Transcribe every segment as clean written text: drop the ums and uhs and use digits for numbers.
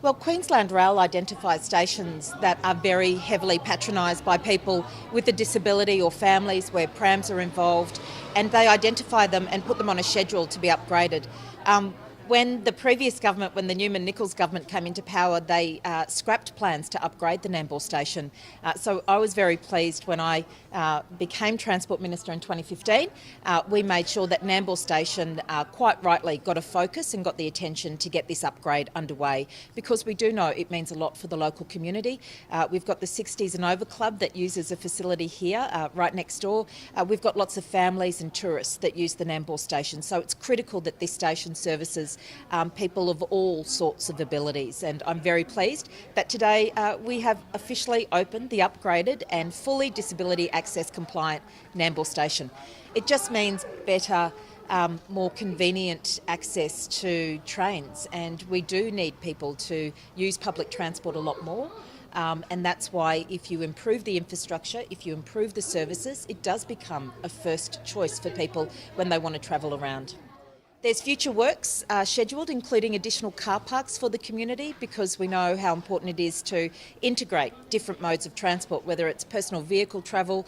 Well, Queensland Rail identifies stations that are very heavily patronised by people with a disability or families where prams are involved, and they identify them and put them on a schedule to be upgraded. When the previous government, when the Newman-Nichols government came into power, they scrapped plans to upgrade the Nambour station. So I was very pleased when I became Transport Minister in 2015. We made sure that Nambour station quite rightly got a focus and got the attention to get this upgrade underway, because we do know it means a lot for the local community. We've got the 60s and over club that uses a facility here right next door. We've got lots of families and tourists that use the Nambour station. So it's critical that this station services people of all sorts of abilities, and I'm very pleased that today we have officially opened the upgraded and fully disability access compliant Nambour station. It just means better, more convenient access to trains, and we do need people to use public transport a lot more. And that's why if you improve the infrastructure, if you improve the services, it does become a first choice for people when they want to travel around. There's future works scheduled, including additional car parks for the community, because we know how important it is to integrate different modes of transport, whether it's personal vehicle travel,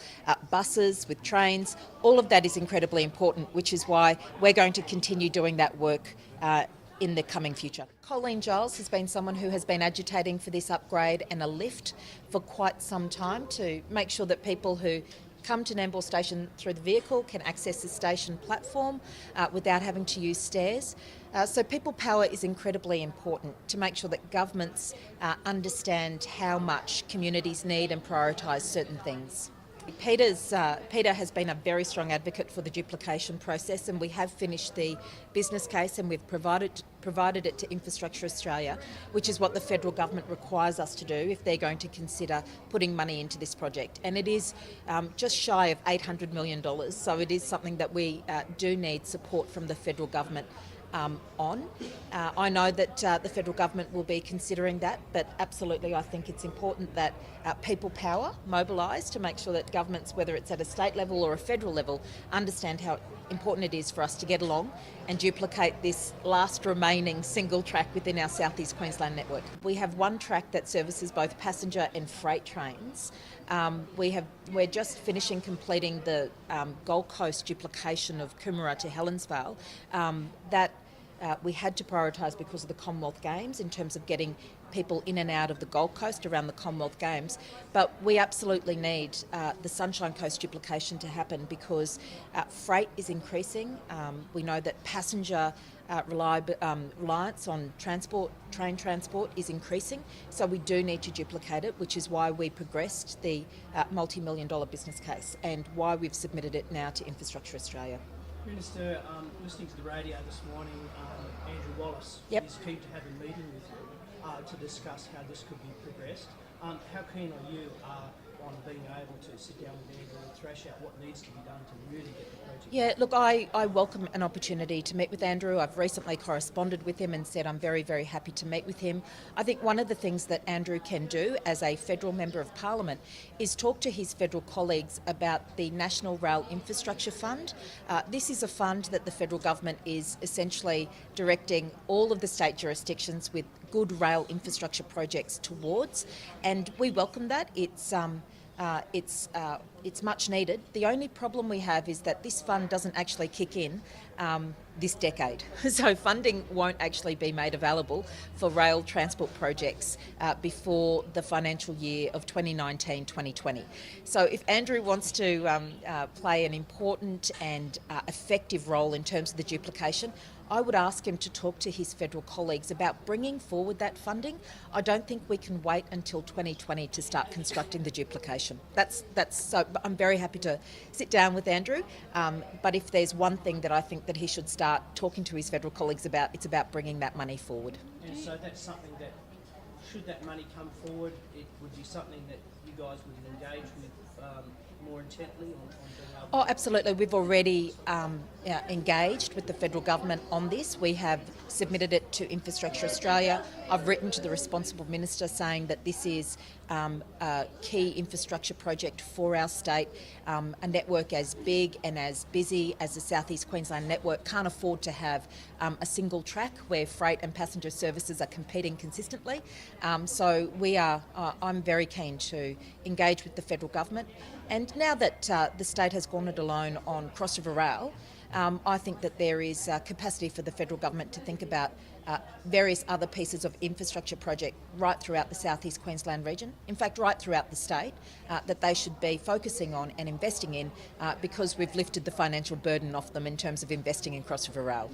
buses with trains. All of that is incredibly important, which is why we're going to continue doing that work in the coming future. Colleen Giles has been someone who has been agitating for this upgrade and a lift for quite some time to make sure that people who come to Nambour station through the vehicle can access the station platform without having to use stairs. So people power is incredibly important to make sure that governments understand how much communities need and prioritise certain things. Peter has been a very strong advocate for the duplication process, and we have finished the business case and we've provided it to Infrastructure Australia, which is what the federal government requires us to do if they're going to consider putting money into this project. And it is just shy of $800 million, so it is something that we do need support from the federal government on. I know that the federal government will be considering that, but absolutely I think it's important that people power mobilise to make sure that governments, whether it's at a state level or a federal level, understand how important it is for us to get along and duplicate this last remaining single track within our South East Queensland network. We have one track that services both passenger and freight trains. We're just finishing completing the Gold Coast duplication of Coomera to Helensvale. We had to prioritise because of the Commonwealth Games in terms of getting people in and out of the Gold Coast around the Commonwealth Games, but we absolutely need the Sunshine Coast duplication to happen because freight is increasing. We know that passenger reliance on train transport is increasing, so we do need to duplicate it, which is why we progressed the multi-million-dollar business case and why we've submitted it now to Infrastructure Australia. Minister, listening to the radio this morning, Andrew Wallace is keen to have a meeting with you to discuss how this could be progressed. How keen are you on being able to sit down with Andrew and thrash out what needs to be done to really get the project? Yeah, look, I welcome an opportunity to meet with Andrew. I've recently corresponded with him and said I'm very, very happy to meet with him. I think one of the things that Andrew can do as a federal member of parliament is talk to his federal colleagues about the National Rail Infrastructure Fund. This is a fund that the federal government is essentially directing all of the state jurisdictions with good rail infrastructure projects towards, and we welcome that. It's much needed. The only problem we have is that this fund doesn't actually kick in this decade. So funding won't actually be made available for rail transport projects before the financial year of 2019-2020. So if Andrew wants to play an important and effective role in terms of the duplication, I would ask him to talk to his federal colleagues about bringing forward that funding. I don't think we can wait until 2020 to start constructing the duplication. So I'm very happy to sit down with Andrew, but if there's one thing that I think that he should start talking to his federal colleagues about, it's about bringing that money forward. And so that's something that, should that money come forward, it would be something that you guys would engage with more intently on being able Oh, absolutely. We've already engaged with the federal government on this. We have submitted it to Infrastructure Australia. I've written to the responsible minister saying that this is a key infrastructure project for our state. A network as big and as busy as the South East Queensland network can't afford to have a single track where freight and passenger services are competing consistently. So I'm very keen to engage with the federal government. And now that the state has gone it alone on Cross River Rail, I think that there is capacity for the federal government to think about various other pieces of infrastructure project right throughout the South East Queensland region, in fact right throughout the state, that they should be focusing on and investing in because we've lifted the financial burden off them in terms of investing in Cross River Rail.